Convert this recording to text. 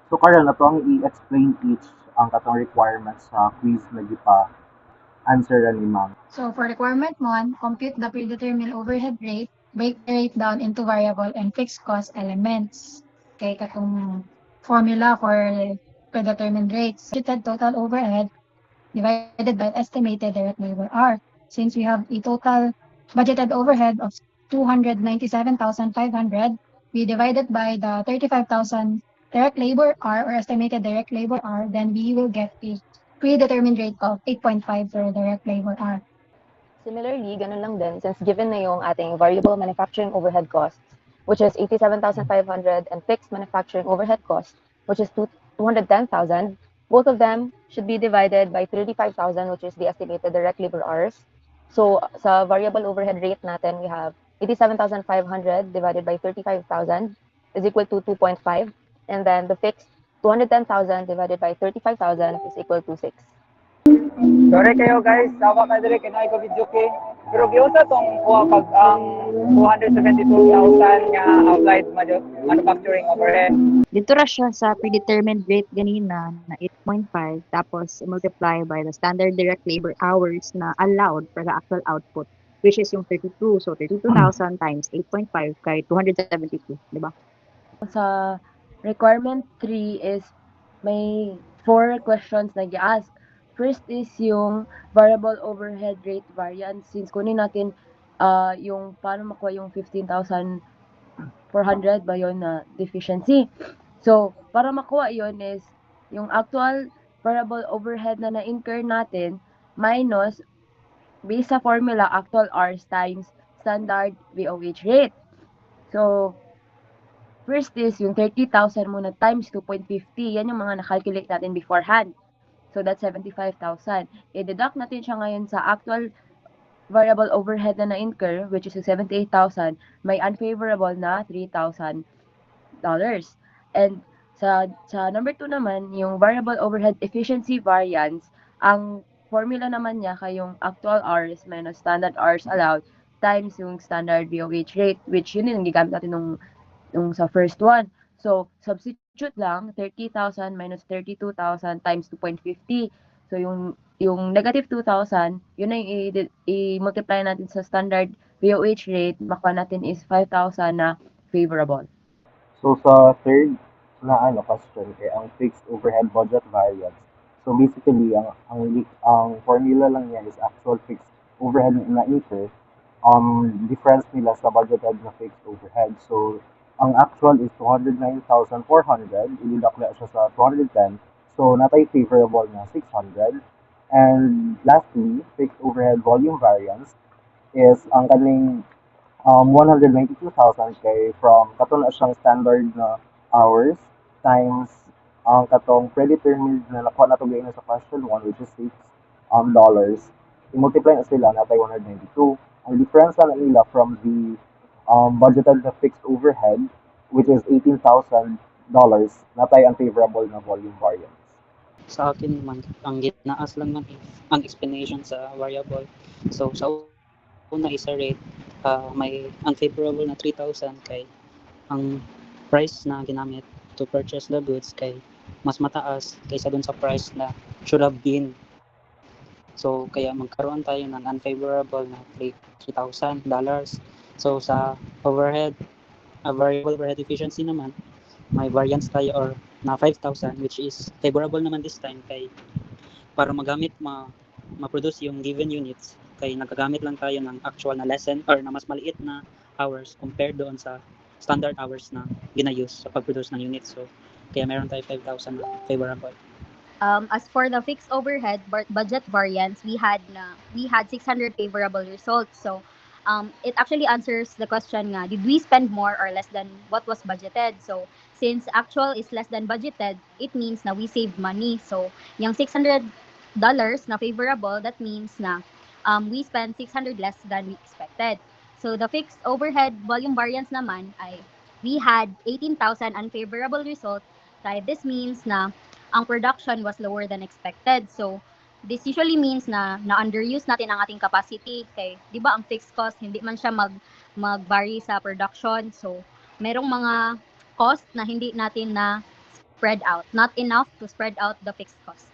So karon ato ang i-explain each ang katong requirements sa quiz na gipa-answer ni ma'am. So for requirement 1, compute the predetermined overhead rate, break the rate down into variable and fixed cost elements. Okay, katong formula for predetermined rates. Budgeted total overhead divided by estimated direct labor hour. Since we have a total budgeted overhead of 297,500, we divided by the 35,000 direct labor hour or estimated direct labor hour, then we will get a predetermined rate of 8.5 for direct labor hour. Similarly, ganun lang din since given na yung ating variable manufacturing overhead costs, which is 87,500 and fixed manufacturing overhead cost, which is 210,000, both of them should be divided by 35,000, which is the estimated direct labor hours. So sa variable overhead rate natin, we have 87,500 divided by 35,000 is equal to 2.5. And then the fixed 210,000 divided by 35,000 is equal to 6. Sorry kayo guys, sawa ka dire kinay ko video kay. Pero giusa tong kuha pag ang 272,000 nga applied manufacturing overhead. Dito ra siya sa predetermined rate ganina na 8.5 tapos multiply by the standard direct labor hours na allowed for the actual output which is yung 32. So 32,000 times 8.5 kay 272, di ba? Sa requirement 3 is may 4 questions na gi-ask. First is yung variable overhead rate variance. Since kunin natin yung paano makuha yung 15,400 ba yun na deficiency. So, para makuha yun is yung actual variable overhead na na-incur natin minus based sa formula actual hours times standard VOH rate. So, first is yung 30,000 muna times 2.50. Yan yung mga na-calculate natin beforehand. So, that's 75,000. I-deduct natin siya ngayon sa actual variable overhead na na-incur, which is 78,000. May unfavorable na $3,000. And sa number 2 naman, yung variable overhead efficiency variance, ang formula naman niya kay yung actual hours minus standard hours allowed times yung standard VOH rate, which yun din ang gigamit natin nung sa first one. So, substitute lang, 30,000 minus 32,000 times 2.50. So, yung negative 2,000, yun na yung i-multiply natin sa standard VOH rate, makuha natin is 5,000 na favorable. So sa third na question kay ang fixed overhead budget variance. So basically ang formula lang niya is actual fixed overhead na incur difference nila sa budgeted na fixed overhead. So ang actual is 209,400, i-deduct na siya sa 210. So natay favorable na 600. And lastly, fixed overhead volume variance is ang kaning 192,000 kay from kato na siyang standard na hours times ang katong predetermined na nakuha na to gayon sa question 1 which is $6 i-multiply na sila natay 192. Ang difference na nila from the budgeted na fixed overhead which is $18,000 natay unfavorable na volume variance. Sa akin naman, ang gitnaas lang man ang explanation sa variable. So, sa una is a rate, may unfavorable na 3,000 kay ang price na ginamit to purchase the goods kay mas mataas kaysa dun sa price na should have been. So, kaya magkaroon tayo ng unfavorable na $3,000. So, sa overhead, variable overhead efficiency naman, may variance tayo or na 5,000 which is favorable naman this time kay para magamit ma-produce yung given units kay nagagamit lang tayo ng actual na lesson or na mas maliit na hours compared doon sa standard hours na gina-use sa pag-produce ng units. So, kaya meron tayo 5,000 na favorable. As for the fixed overhead budget variance, we had 600 favorable results. So it actually answers the question nga, did we spend more or less than what was budgeted? So since actual is less than budgeted, it means na we saved money. So yung $600 na favorable, that means na we spent 600 less than we expected. So the fixed overhead volume variance naman ay we had 18,000 unfavorable result. Kaya this means na ang production was lower than expected. So, this usually means na na-underuse natin ang ating capacity. Kay, di ba, ang fixed cost, hindi man siya mag-vary sa production. So, merong mga cost na hindi natin na spread out, not enough to spread out the fixed cost.